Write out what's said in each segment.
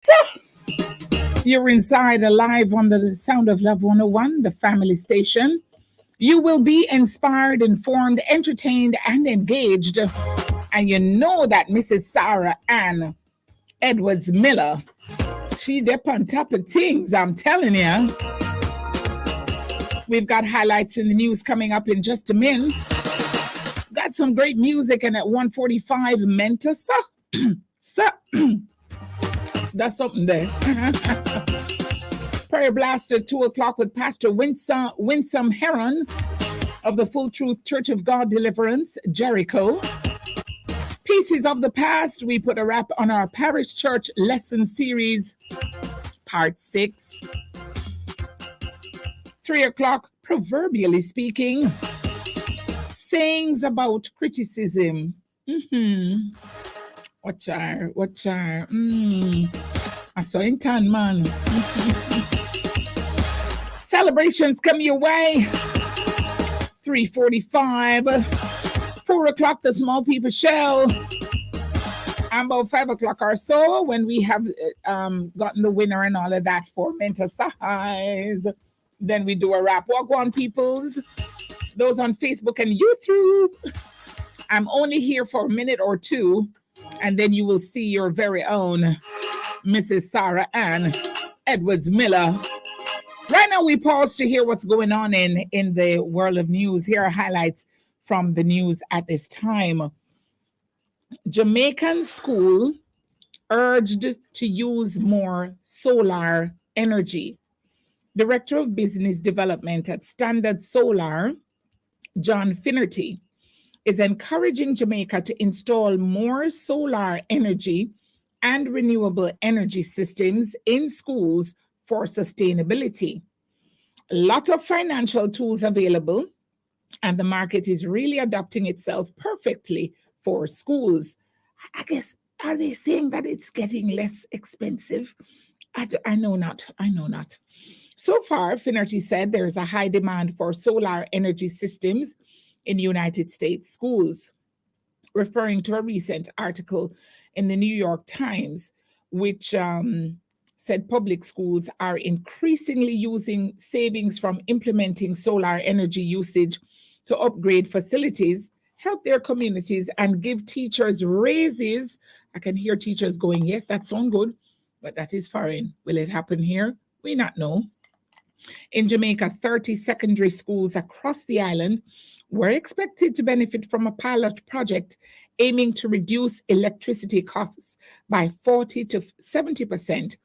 So, you're inside alive on the Sound of Love 101, the family station. You will be inspired, informed, entertained, and engaged. And you know that Mrs. Sara-Ann Edwards Miller, she dip on top of things, I'm telling you. We've got highlights in the news coming up in just a minute. Got some great music, and at 1:45, Mentor. So, that's something there. Prayer Blaster, 2 o'clock with Pastor Winsome Heron of the Full Truth Church of God Deliverance, Jericho. Pieces of the Past, we put a wrap on our Parish Church Lesson Series, Part 6. 3 o'clock, Proverbially Speaking, sayings about criticism. Watch her. I saw in town, man. Celebrations come your way. 3:45. 4 o'clock, the Small People Show. And about 5 o'clock or so, when we have gotten the winner and all of that for mental size, then we do a wrap. Walk on, peoples. Those on Facebook and YouTube. I'm only here for a minute or two, and then you will see your very own Mrs. Sara-Ann Edwards Miller. Right now, we pause to hear what's going on in the world of news. Here are highlights from the news at this time. Jamaican school urged to use more solar energy. Director of Business Development at Standard Solar, John Finnerty, is encouraging Jamaica to install more solar energy and renewable energy systems in schools for sustainability. A lot of financial tools available, and the market is really adapting itself perfectly for schools. I guess, are they saying that it's getting less expensive? I know not. So far, Finnerty said there is a high demand for solar energy systems in United States schools, referring to a recent article in the New York Times, which said public schools are increasingly using savings from implementing solar energy usage to upgrade facilities, help their communities, and give teachers raises. I can hear teachers going, yes, that sounds good, but that is foreign. Will it happen here? We not know. In Jamaica, 30 secondary schools across the island were expected to benefit from a pilot project aiming to reduce electricity costs by 40 to 70%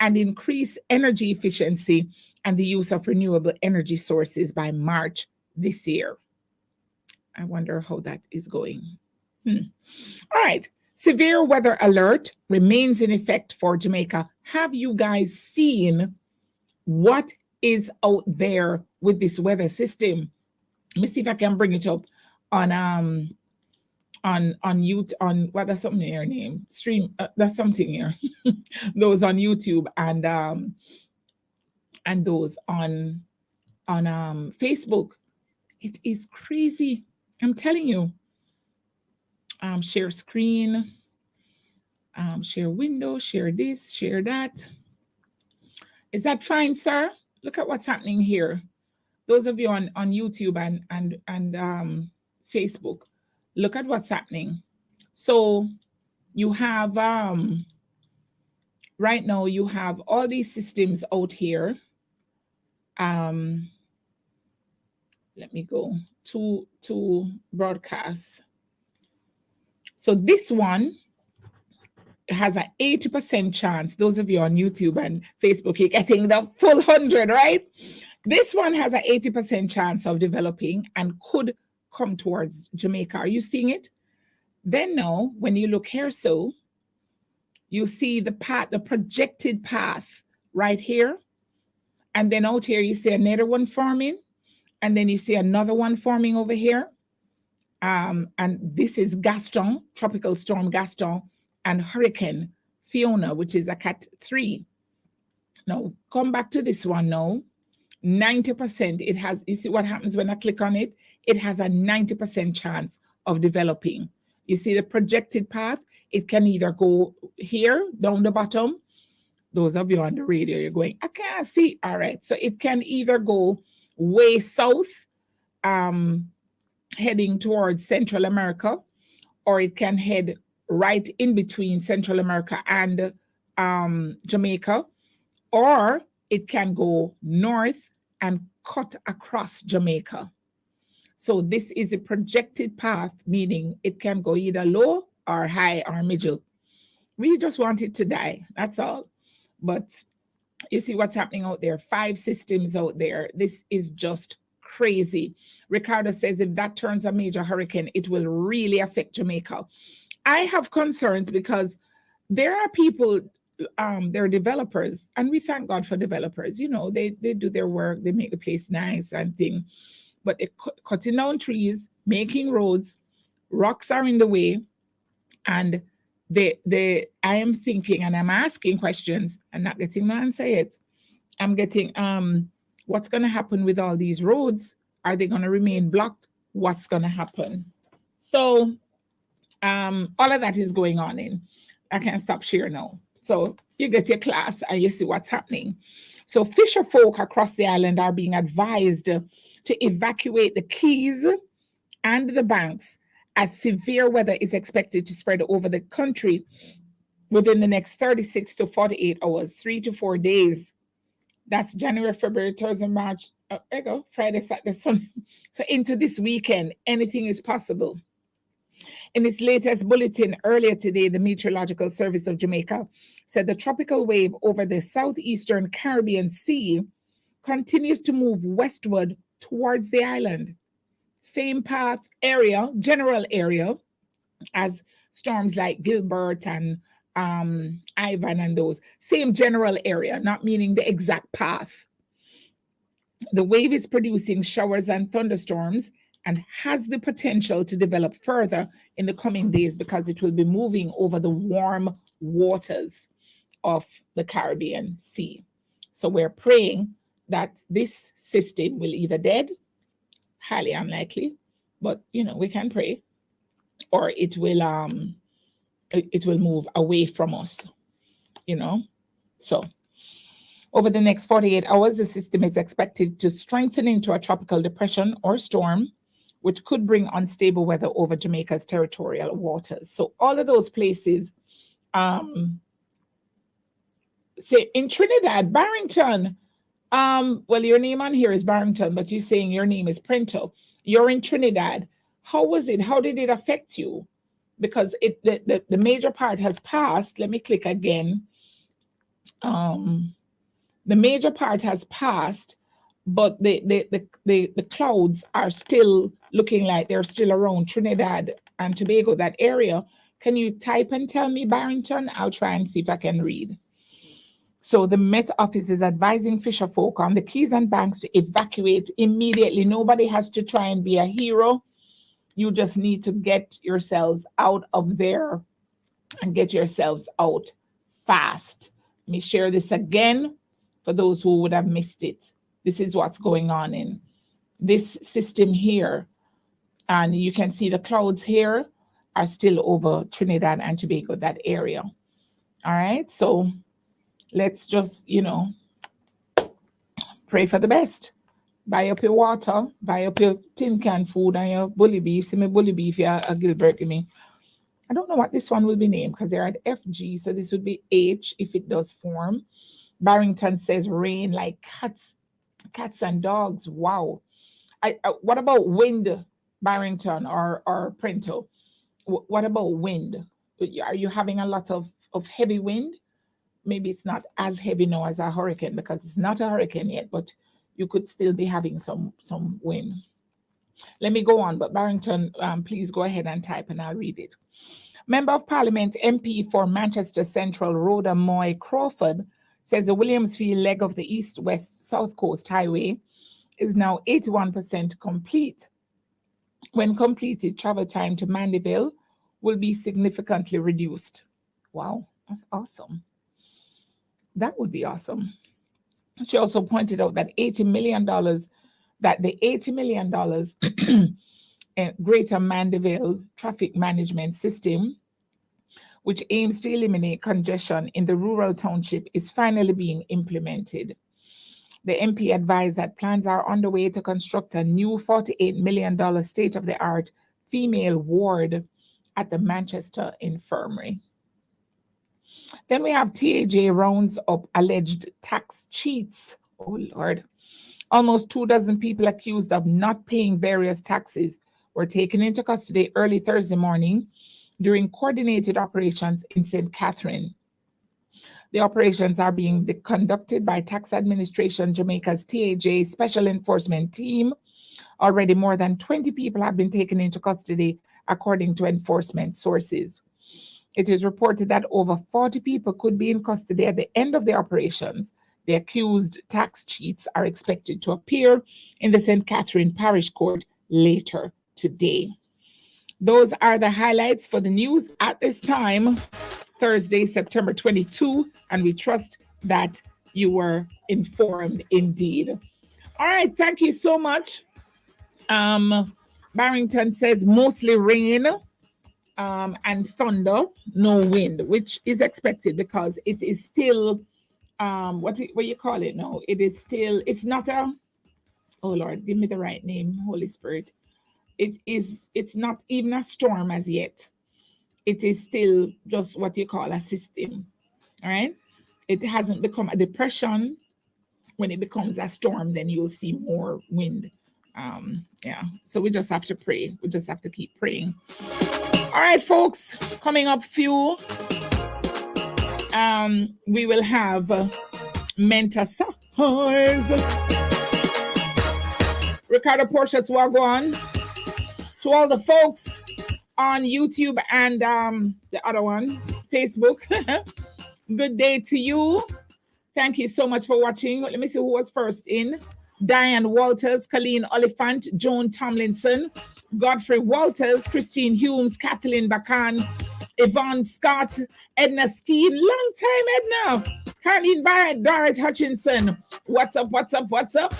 and increase energy efficiency and the use of renewable energy sources by March this year. I wonder how that is going. All right. Severe weather alert remains in effect for Jamaica. Have you guys seen what is out there with this weather system? Let me see if I can bring it up on YouTube, on what, that's something here name stream, that's something here. Those on YouTube and those on Facebook. It is crazy, I'm telling you. Share screen, share window, share this, share that. Is that fine, sir? Look at what's happening here. Those of you on YouTube and Facebook, look at what's happening. So you have right now you have all these systems out here. Let me go to broadcast. So this one has an 80% chance. Those of you on YouTube and Facebook, you're getting the full 100, right? This one has an 80% chance of developing and could come towards Jamaica. Are you seeing it? Then now, when you look here, so you see the path, the projected path right here. And then out here, you see another one forming. And then you see another one forming over here. And this is Gaston, Tropical Storm Gaston, and Hurricane Fiona, which is a Cat 3. Now, come back to this one now. 90%, it has, you see what happens when I click on it? It has a 90% chance of developing. You see the projected path? It can either go here, down the bottom, Those of you on the radio, you're going, I can't see. All right. So it can either go way south, um, heading towards Central America, or it can head right in between Central America and Jamaica, or it can go north and cut across Jamaica. So this is a projected path, meaning it can go either low or high or middle. We just want it to die. That's all. But you see what's happening out there. 5 systems out there. This is just crazy. Ricardo says if that turns a major hurricane, it will really affect Jamaica. I have concerns because there are people, there are developers, and we thank God for developers. You know, they do their work, they make the place nice and thing, but they're cutting down trees, making roads, rocks are in the way, and I am thinking and I'm asking questions and not getting my answer yet. I'm getting what's gonna happen with all these roads? Are they gonna remain blocked? What's gonna happen? So all of that is going on in. I can't stop sharing now. So you get your class and you see what's happening. So fisher folk across the island are being advised to evacuate the keys and the banks as severe weather is expected to spread over the country within the next 36 to 48 hours, 3 to 4 days. That's January, February, Thursday, March. There you go, Friday, Saturday, Sunday. So into this weekend, anything is possible. In its latest bulletin earlier today, the Meteorological Service of Jamaica said the tropical wave over the southeastern Caribbean Sea continues to move westward towards the island. Same path area, general area, as storms like Gilbert and Ivan and those. Same general area, not meaning the exact path. The wave is producing showers and thunderstorms and has the potential to develop further in the coming days because it will be moving over the warm waters of the Caribbean Sea. So we're praying that this system will either dead, highly unlikely, but you know, we can pray, or it will move away from us, you know. So over the next 48 hours, the system is expected to strengthen into a tropical depression or storm, which could bring unstable weather over Jamaica's territorial waters. So all of those places, say in Trinidad, Barrington, well, your name on here is Barrington, but you're saying your name is Prento. You're in Trinidad. How was it? How did it affect you? Because the major part has passed. Let me click again. The major part has passed, but the clouds are still looking like they're still around Trinidad and Tobago, that area. Can you type and tell me, Barrington? I'll try and see if I can read. So the Met Office is advising fisherfolk on the Keys and Banks to evacuate immediately. Nobody has to try and be a hero. You just need to get yourselves out of there and get yourselves out fast. Let me share this again for those who would have missed it. This is what's going on in this system here. And you can see the clouds here are still over Trinidad and Tobago, that area. All right, so let's just, you know, pray for the best. Buy up your water, buy up your tin can food and your bully beef. See me bully beef, yeah, a Gilbert give me. I don't know what this one will be named because they're at FG, so this would be H if it does form. Barrington says rain like cats and dogs. Wow. What about wind, Barrington or Prento? What about wind? Are you having a lot of heavy wind? Maybe it's not as heavy now as a hurricane because it's not a hurricane yet, but you could still be having some wind. Let me go on, but Barrington, please go ahead and type and I'll read it. Member of Parliament MP for Manchester Central, Rhoda Moy Crawford, says the Williamsfield leg of the East-West South Coast Highway is now 81% complete. When completed, travel time to Mandeville will be significantly reduced. Wow, that's awesome. That would be awesome. She also pointed out that $80 million, that the $80 million Greater Mandeville Traffic Management System which aims to eliminate congestion in the rural township, is finally being implemented. The MP advised that plans are underway to construct a new $48 million state-of-the-art female ward at the Manchester Infirmary. Then we have TAJ rounds up alleged tax cheats. Oh, Lord. Almost 24 people accused of not paying various taxes were taken into custody early Thursday morning during coordinated operations in St. Catherine. The operations are being conducted by Tax Administration Jamaica's TAJ Special Enforcement Team. Already more than 20 people have been taken into custody, according to enforcement sources. It is reported that over 40 people could be in custody at the end of the operations. The accused tax cheats are expected to appear in the St. Catherine Parish Court later today. Those are the highlights for the news at this time, Thursday, September 22, and we trust that you were informed indeed. All right, thank you so much. Barrington says mostly rain and thunder, no wind, which is expected because it is still what you call it now? It is still, it's not a, oh Lord, give me the right name, Holy Spirit. It's not even a storm as yet. It is still just what you call a system. All right. It hasn't become a depression. When it becomes a storm, then you'll see more wind. Yeah. So we just have to pray. We just have to keep praying. All right, folks, coming up few. We will have Mentor Size. Ricardo Portia's Wagwan. To all the folks on YouTube and the other one, Facebook. Good day to you. Thank you so much for watching. Let me see who was first in. Diane Walters, Colleen Oliphant, Joan Tomlinson, Godfrey Walters, Christine Humes, Kathleen Bacan, Yvonne Scott, Edna Skeen, long time Edna, Carleen Barrett, Dorrit Hutchinson, what's up?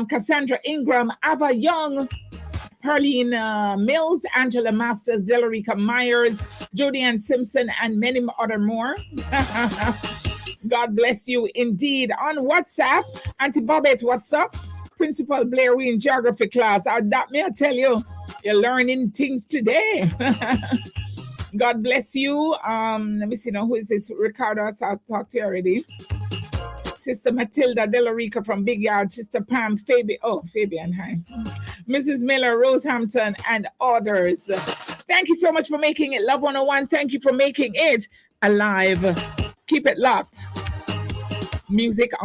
Cassandra Ingram, Ava Young, Perline Mills, Angela Masters, Delarica Myers, Jody Ann Simpson, and many other more. God bless you indeed. On WhatsApp, Auntie Bobette, what's up? Principal Blair, we in geography class. That may I tell you, you're learning things today. God bless you. Let me see now, who is this? Ricardo, I've talked to you already. Sister Matilda Delarica from Big Yard, Sister Pam, Fabian, hi. Mrs. Miller, Rosehampton, and others. Thank you so much for making it Love 101. Thank you for making it alive. Keep it locked. Music